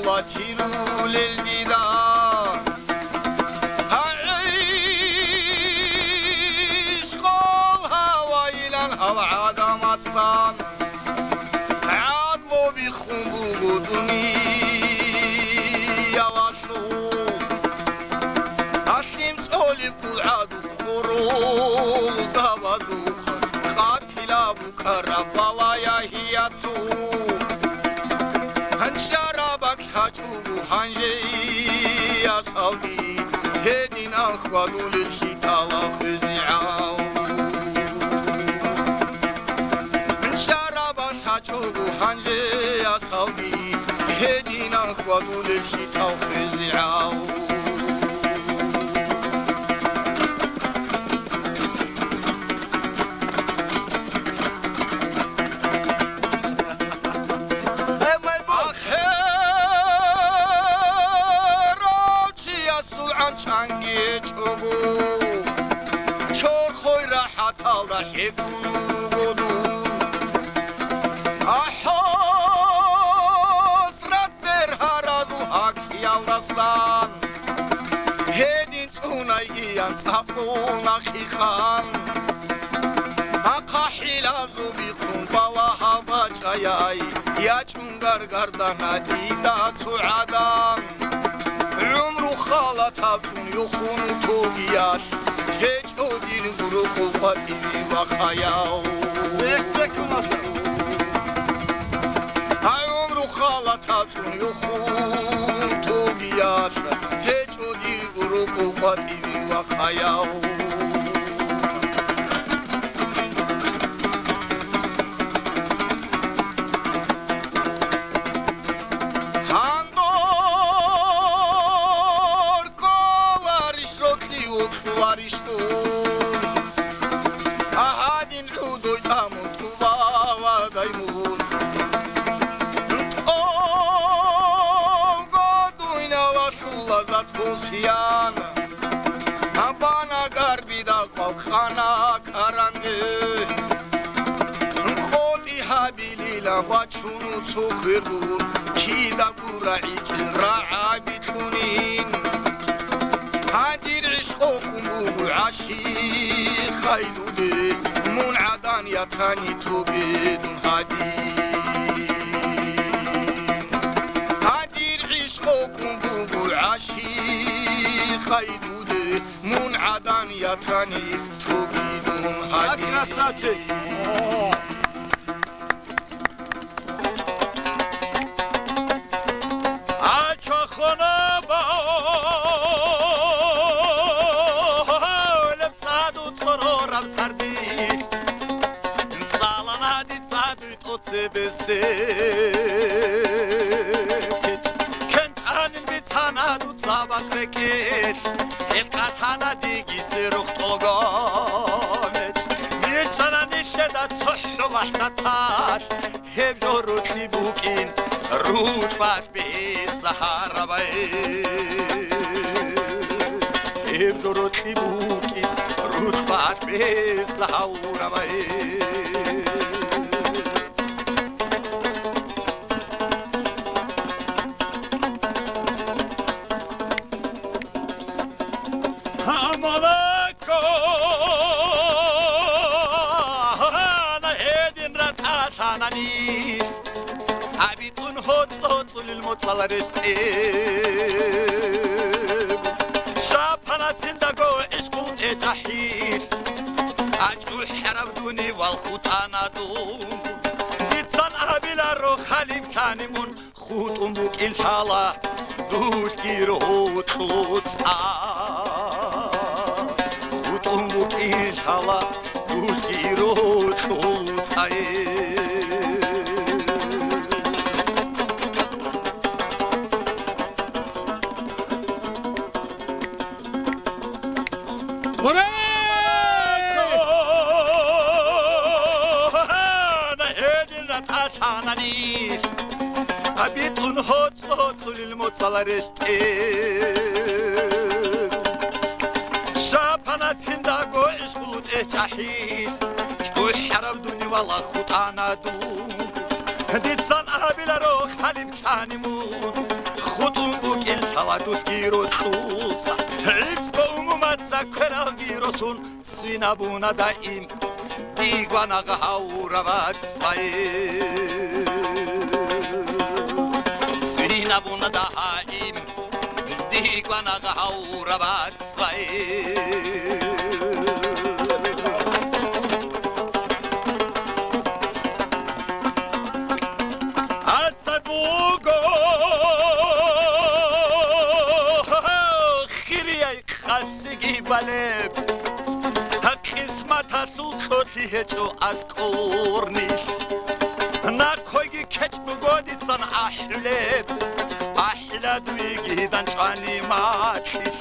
طير للجدار هعيش قولها ويلانها وعدمت صان عادلو بخنبو دنيا وشوف الشمس أولف العدو خروج زبدوخ قاتلا بكرة بلايا هي تسوق هنشربك تجوب هنجي يا صديق هدين أخوانو للشتاء خزعاو هنشربك تجوب هنجي يا صديق هدين أخوانو للشتاء خزعاو حسرت بر هرز و حکیال رسان هدین توناییان صفون خیخان قاحل زوبی خون بالا هوا چایای یا چونگر گردن دیده سعدان عمرو خالت هاتون یخون توگیاش تجودین گروه قوتی و خیاو عمرو خالت هاتون یخون توگیاش تجودین گروه قوتی و خیاو Bana garbida kalkana karanı Khodi habilila bachunu tsukhirun Kida gura için ra'a bitunin Hadir ishqukumu aşiq khaylude Mun'adan yatani tugidun hadin Hadir ishqukumu aşiq khaylude Mun'adan yatani tugidun hadin كنت عن البيتانا دوت صابك ركيت القطانة دي جيسي رخت وقامت بيتانا نشدت صح ومحتطات هبجو روت لي بوكين روت بات بيت سهارة بيت هبجو روت لي بوكين روت بات بيت سهارة بيت عبيتون هوت للمطلع رشتيب شابنا تندقو عشقون اتحيل عجو حرب دوني والخوتانا دون ديتسان عبيلا رو خليم كانمون خوت امبوك إن شاء الله دوت كيرو هوت خوت خوت امبوك إن شاء الله دوت كيرو هوت خوت عبيتون هوت للمطلع رشتيب شابنا تندقو عشقوت اتحيل شكوش حرب دوني والله خوتانا دون ديتسان عبيلا روخ حليب كانمون სალადუს გიროწულსა იცდომუმაცა ქერალგიროსუნ სვინაბუნა და იმ დიგვანა გაურავაცაი სვინაბუნა და იმ დიგვანა გაურავაცაი baleb qismata sulxoti hecho az qornish na khoygi keçbugoditsan ahleb ahladwigidan chani matlish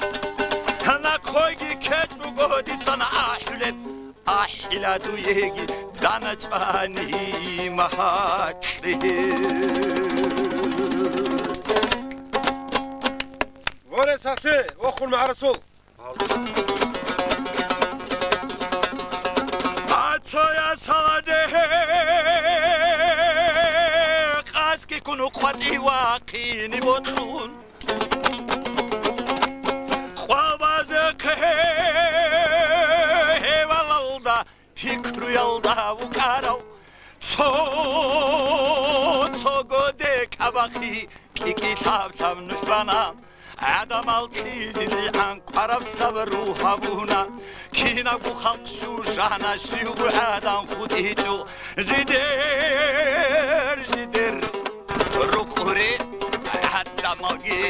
na khoygi keçbugoditsan ahleb ahladwigi dan chani matlish وره ساكتي وخل مع رسول აცოია სალადე ყასკი კუნუ ყვატივა ყინი ბოთუნ ყვავაზე ქევალალდა ფიქრიალდა უკარავ ცოგოდე კაბახი კიკითავთავ ნუშვანა ადამიანი ანყარავ საბრუ ჰაბუნა ქინაგუ ხალხშუ ჟანაში უადან ხუტიჭუ ჟიდერ რუხური ადამალგი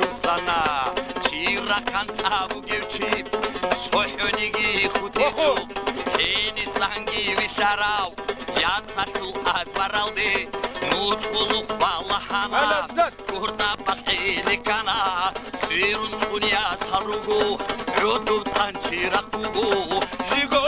რუსანა ჩირაკანცავუ გევჩი სოჰონიგი ხუტიჭუ ენი სანგი ვიშარავ ясату азбаралди нутқулу хвалахана курда бахиликана сирун уния саругу роту танчиракугу жиго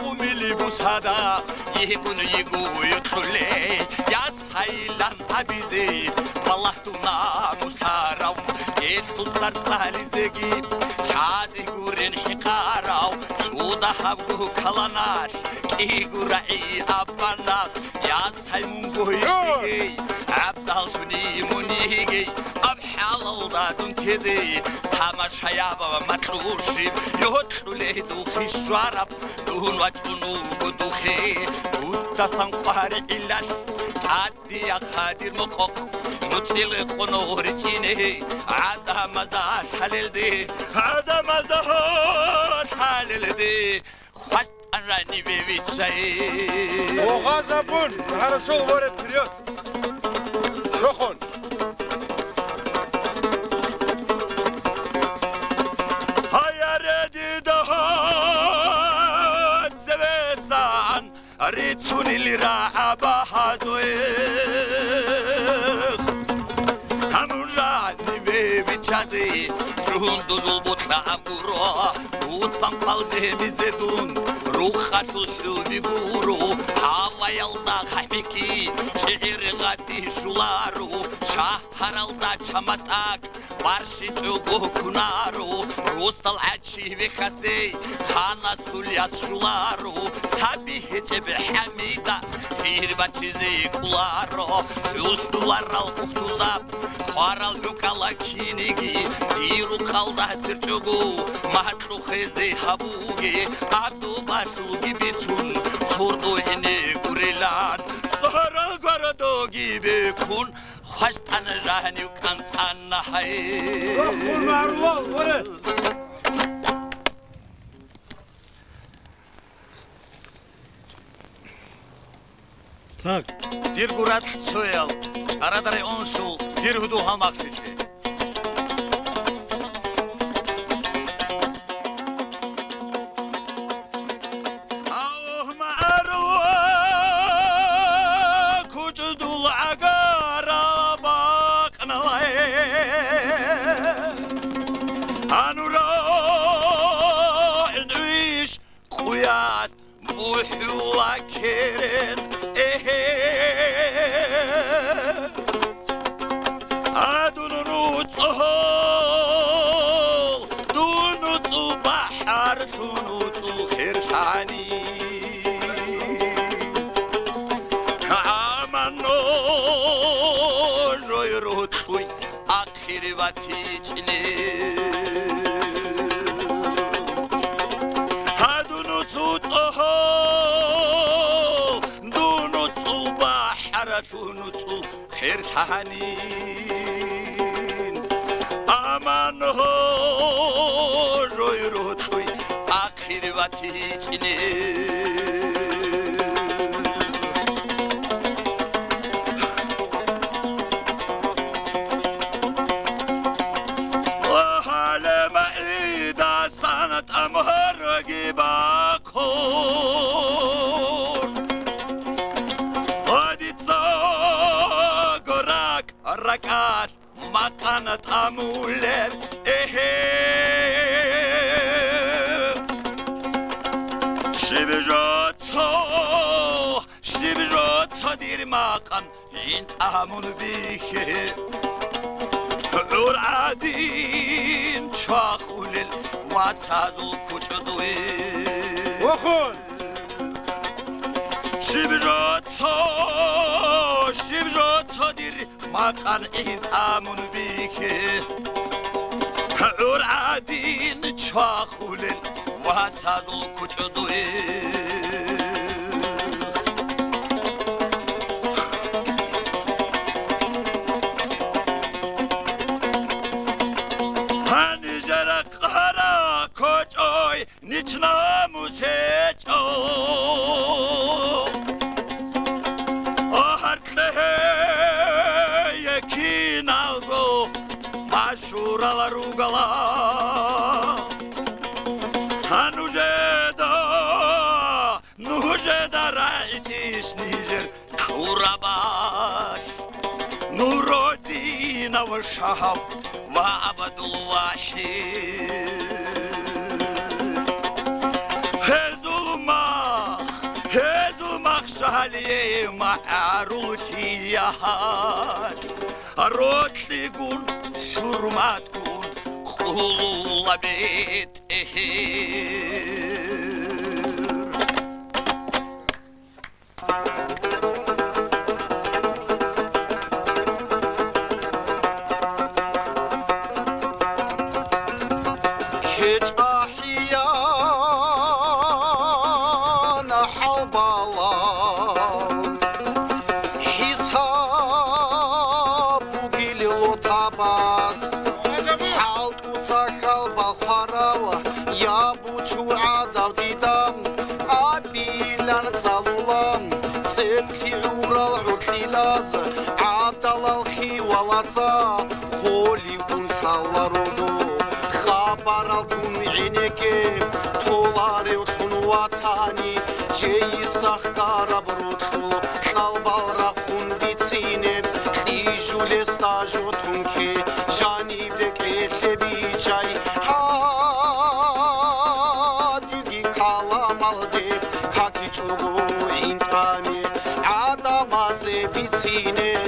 умилибусада егуну егу ютуле ясайлан абизе балахтуна мусарав естултар тализеги шади гурен хикарав суда хабгу каланаш игураи абана я саймунгоишиги абдалсуни муниги абхалалда дунтеди тамашаяба матлуши йотлуле духи швараб дунвачуну духи уттасан қари илаш аддия хадир муқоқ нутили қунури чини адамаза шалилди хват Рани бевичай. Оғазабун, хорошо говорит вперед. Рохон. Хаяреди дахат зевецан рицуни лира абахадуэх. Хамурани бевичази шундузул бутла амгуро утсам палжемизедун рухатул шубигуру хаваялда хаймики шеиргати шулару шахаралда чаматак баршичу гукунару рустал ачи вихасе хана суляс шулару цаби хечебе хамида ирбачизи куларо шуларал кухтузап харал юкала киниги иру халда сирчугу матлу хези хабуги аду башуги битун сурду ине гурилан сарал городоги бекун хвастан жахни канцан хай Рохон марлол, вره. Так, диргурат цоял, арадаре онсул, диргуду халмақшиши. აყრივათი ჭნი ჰადუნუც უწოჰო დუნუც უბაჰრათუნუც ხერხანი ამანო როიროთუი აყრივათი ჭნი Rakat makanat amuler ehe Şibirotso dir makan int amun bihe Ur adin çakulil vasazul kuçudui Oxun! Şibirotso dir makan int amun bihe Ur adin çakulil vasazul kuçudui Niçnamuseço Ohartlehe yekin algo Maşuralar ugala Nujeda raitis nizer Kurabash Nurodina ve şahab Ve abadul vahid Hezulmak şahaliye ma'arulhiyat Arotli gun şurmat gun Kululabit ehir خولي ونحلرودو خبر الكون عينيكي طولاري وطن وطاني جاي سخكار بروتو طلبال راخون بيتسينب تيجو لستاجو تنكي جاني بك إخبي جاي هادي دي كلام الدب كاكي جوغو عينتاني عدامازي بيتسينب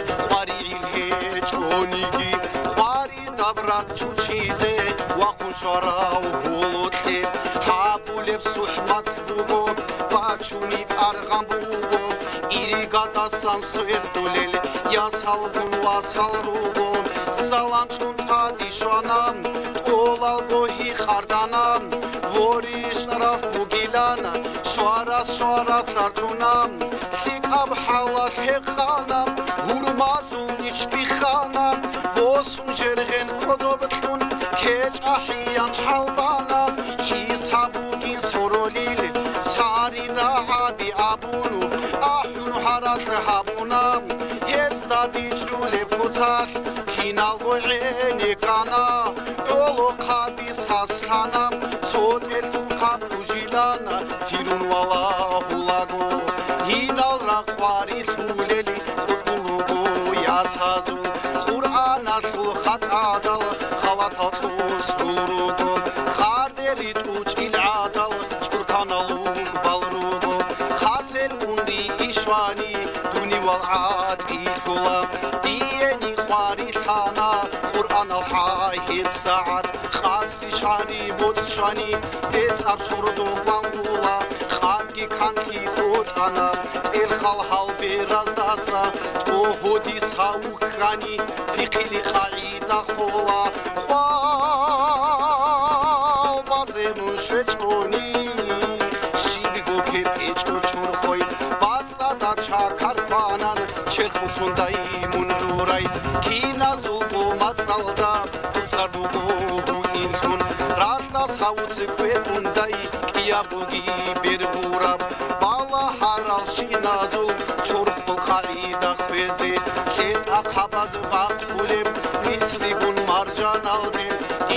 Чоники, хвари добрат чучизе, вахун шарау гулутли, хабулев сухмат буго, бачунит аргам буго, иригата сан суердулел, ясалгун васалруго, салантун падишанам, толалгоhi харданам, вориш нараф бугилана, шуарас тартунам, хикаб халах хекханам, урмазун Bixana, bosum jergen kodobtun, keç ahiyan halbana, hisabuki sorolil, sarira abi abunu, ahun harat habunam, yezda dicule putar, kinal goyeni kana, yolu kabis haskanam, sotel tukab ujilana, tirun vala hulago, hinal rakvari huleli, Sazul, Kur'an atul khat adal, khalat atus rurugo, kharderit uçil adal, çurkanalun balrugo, khazel undi işvani, duni wal ad ikula, diyeni khwari thana, Kur'an al hayir saat, khasi shari botshani, tez absurdo bangula, khadki kanki khotana, el khal hal berazdasa, Hodis hauk ღანი ფიქილი ხაიდა ხოლა ხვავაზე მუშეჭონი შიბიგოქე პეჭო ჩორხოი ბაცა და ჩაქარქვანან ჩეხუცონდა იმუნდურაი კინაზულგო მაწალდა უცარბუგო ინხონ რატა საუცი კვეკუნდაი კიაბუგი ბერბურა ბალა ჰარალში ნაზულ ჩორხო ხაიდა ხვეზე კეტა ხაბაზ ბახულებ მიცლიგუნ მარჯანალდე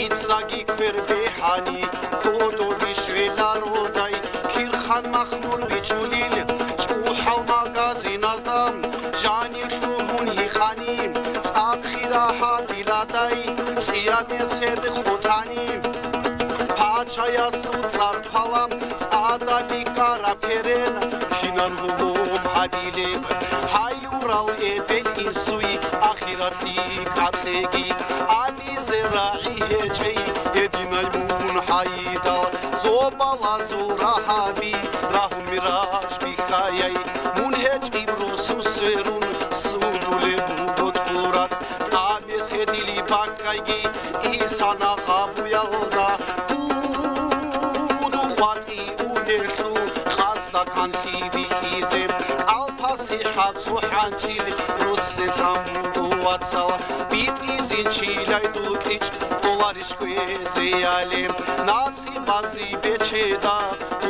იცაგი ქვერბეჰანი ქოდოდი შველაროდაი ქირხან მახმურ ბიჩუდილ ჭუჰავ მაგაზინაზდა ჟანი ხუნ იხანი წაფხირა ჰაბილადაი წიადე სედ ხუთანი ფაჩაია სუცარ ფალამ წადადი კარაფერენ შინან ჰუბომ ჰაბილებ ჰაიურალ ებენისუი ახირათი კატლეგი ალიზე რაიეჭი ედინაიმუნ ჰაიდა ზობალა ზურაჰაბი რაჰუმირაშ ბიქაიაი მუნჰეჭი ბროსუსერუნ სულულე ბუდურატ ამეს ედილი ბაკაიგი ისანა ხაბუიალდა ბუდუ ხვატი უნეხუ ხასდა კანკი ბიხიზე ალფასი ჰაცუ ჰანჩილი როსე თამუაცალ ბიტიზინჩილაი დუკიჭ კოლარიშკვეზე ალემ ნასი ბაზი ბეჩედა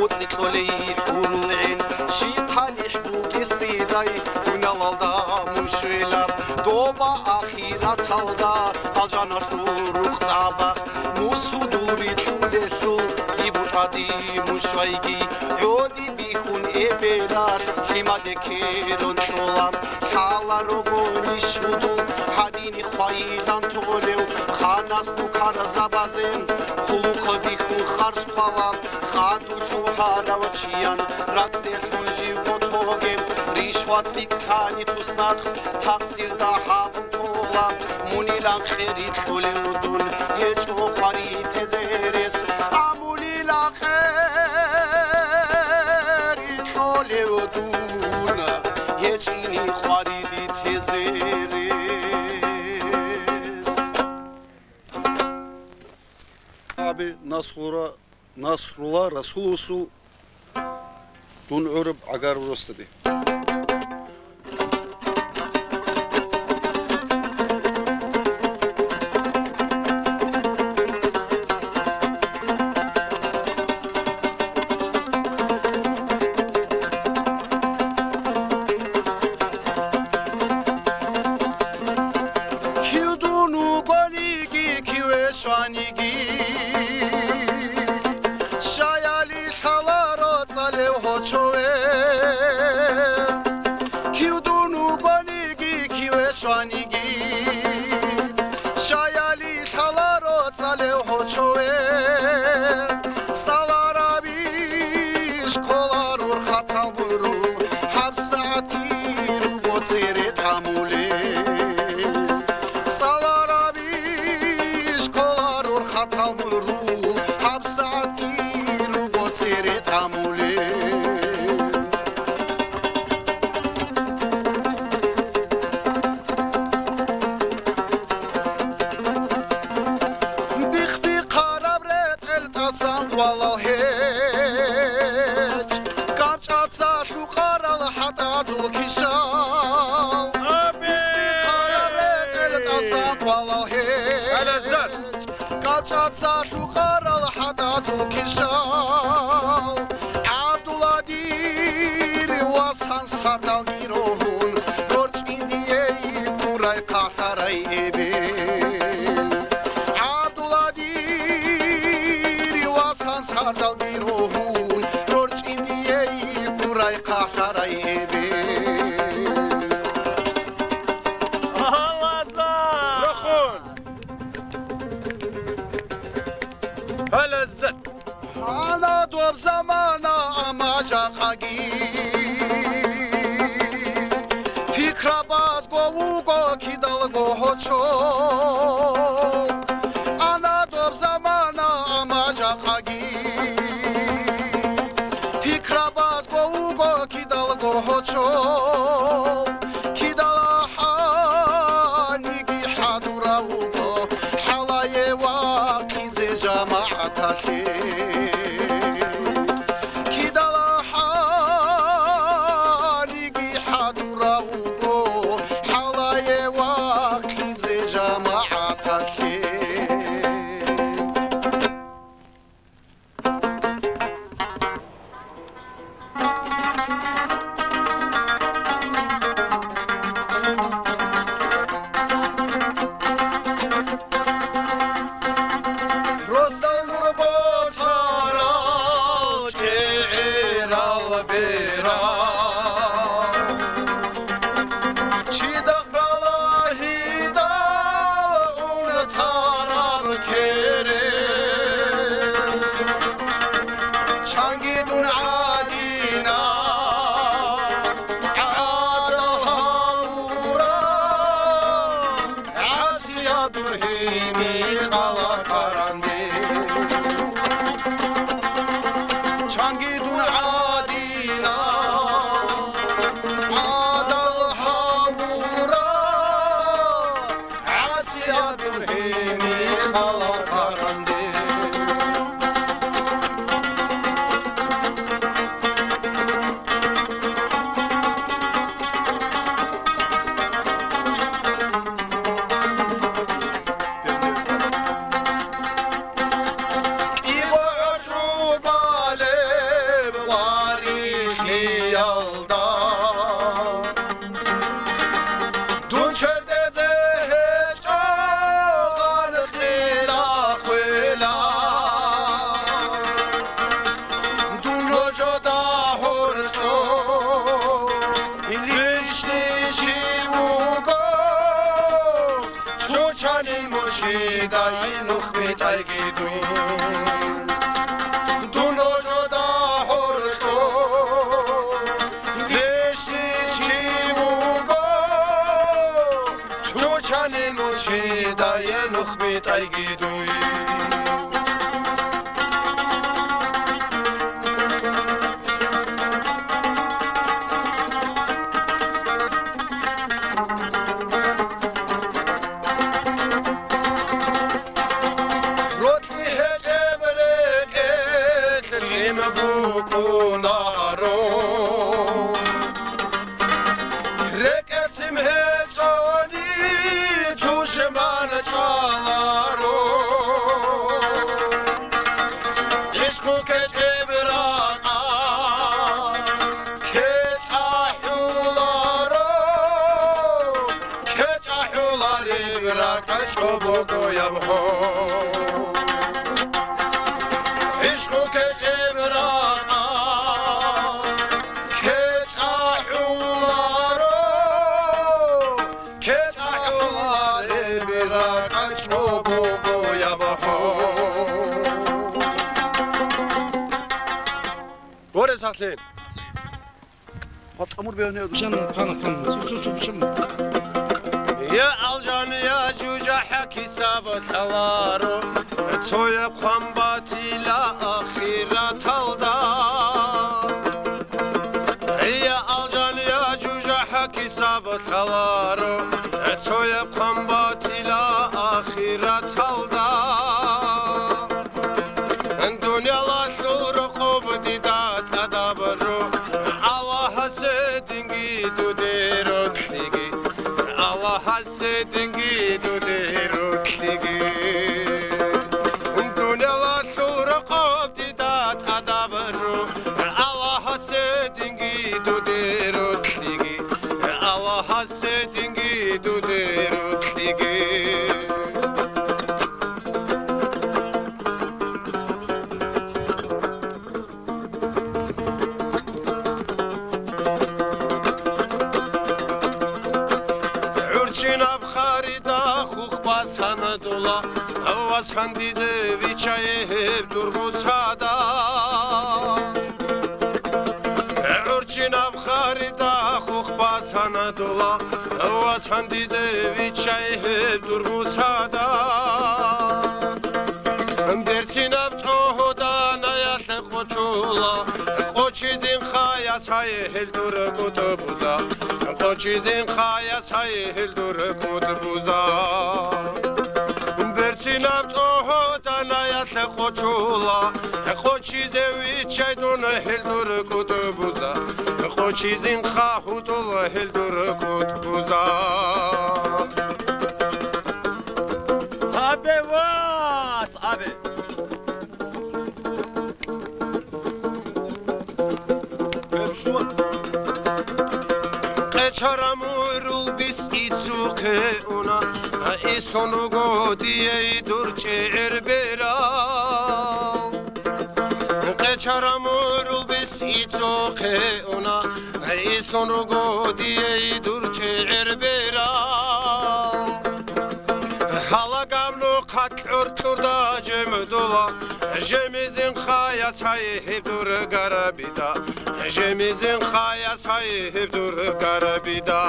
უციკლოლი ჰურლენ შიფალი ჰბუკისიდაი უნალალდა მუშვილა დობა ახირათალდა ალჯანართუ რუხწაბა მუსუდური თულეშუ იბუტადი მუშვაიგი იოდი ბიხუნ ებერარ ხიმადე ქერონ ჩოლამ ხალა როგონი შუდუ ჰადინი ხვაიდან თოლევ ხანას ბუქარა ზაბაზენ ხულუხა ბიხუნ ხარშ ხვალამ ხადუ თუჰარავჩიან რაკდეხუნ ჟივოთოგემ რიშვაცი ქანი თუსნახ თახსირ და ჰაბუნთოლა მუნილან ხერი თოლევდუნ ეჭო ხვარი თეზერეს ამულილან ხერი თოლევდუნ ეჭინი ხვარი თეზერეს აბი ნასრულა расулусу დუნ ორბ აგარ როსტდი აბურჰიმი ყალა ყარანდი ჩანგიდუნ ადინა ადალ ჰაბურა ასი აბურჰიმი ყალა ყარანდი Saxli. Patamur beğeniyordu. Ya alcan ya cuca haki sabit alaro Toya kambatila ahirat alda Ya alcan ya cuca haki sabit alaro Toya kambatila ahirat alda Dünyalar şuru kubdi dat adabru Allah hasedingi dudirut ligi Allah hasedingi dudirut ligi Dünyalar şuru kubdi dat adabru Allah hasedingi dudirut ligi Allah hasedingi dudirut ligi Xandide viçayev durgusada Urçinab xarida xuxbas Anadolu Xandide viçayev durgusada Dertinab tohoda nayat qoçula Qoçizin xaya sayhil dur kutubuza Qoçizin xaya sayhil dur kutubuza Sinab toho danayat qochula qochize vichaydun heldur kutubuza qochizin khahudul heldur kutubuza Abi was abi Qacharamurul bis itsuqe una Istonugo diye durçe erbera Qacharamurul bis itsuqe una Istonugo diye durçe erbera Halagavnu qatlur turda cemdula Jemizin khaya sahib dur garabida Jemizin khaya sahib dur garabida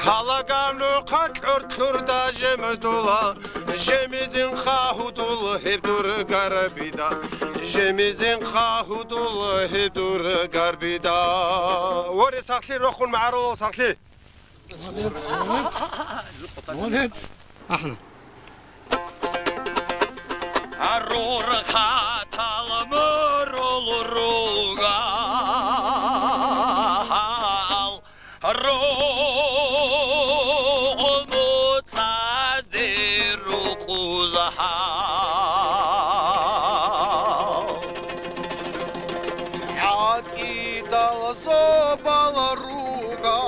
Halaganu katlur da jemdula Jemizin khahudul hebdur garbida Jemizin khahudul hebdur garbida Vore sakli rokhun ma'arul sakli Молодец, молодец. Молодец. Ахна. Арор хаталмыр олругал Ромутадыру кузахал Яки дал зобал руга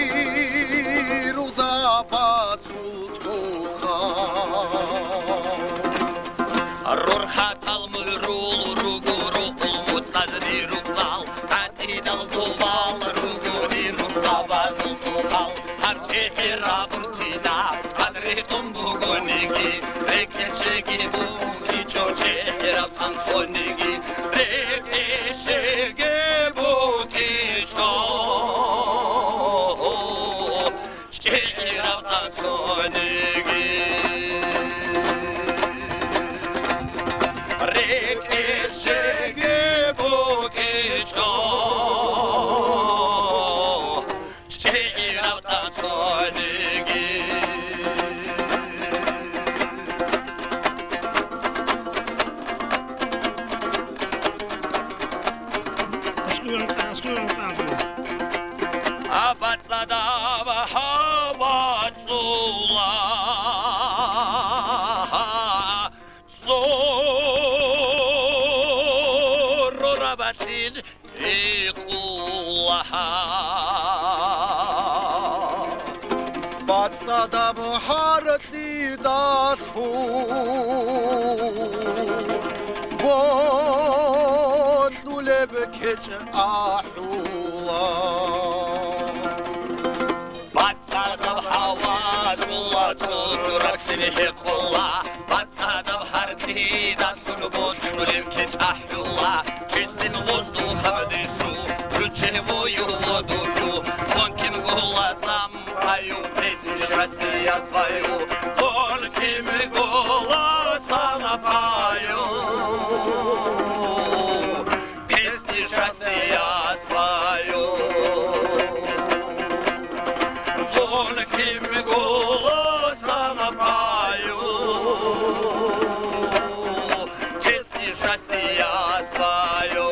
Диру запасут коха Арор хаталмыр олругуру Ромутадыру кал Атидал зобал ругуру Забазу тухал Арчехира буртина Адритум бугониги Рекешеги буги Чочехира танцониги Рекешеги буги Чочехира танцониги Рекешеги буги Чочехира танцониги Abatzadava havatzula Zororabatin ikulaha Batsa da buhartli dashu Botlu lebkeç ahula Batzadav havatzula Turakşini hikulla Batzadav hartida Şunu levkeç ahyula Чистым воздухом дышу Ключевую воду пью Тонким голосом пою Песню счастья свою Тонким голосом пою Песню счастья свою Тонким голосом пою Песню счастья свою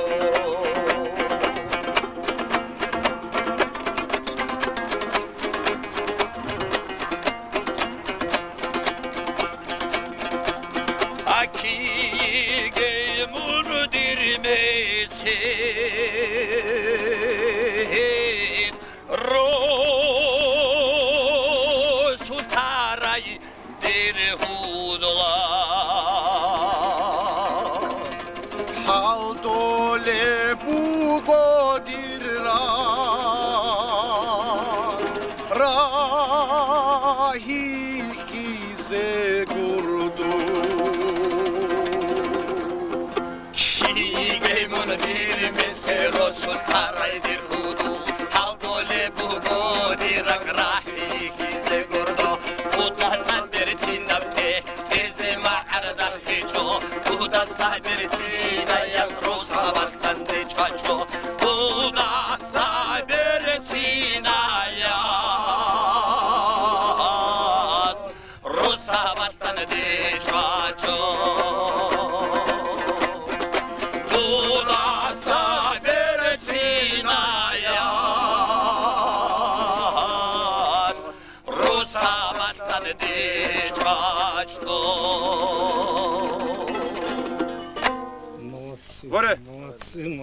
Akige mundirmesin Rosutaray dirhudla Haldole bugodirra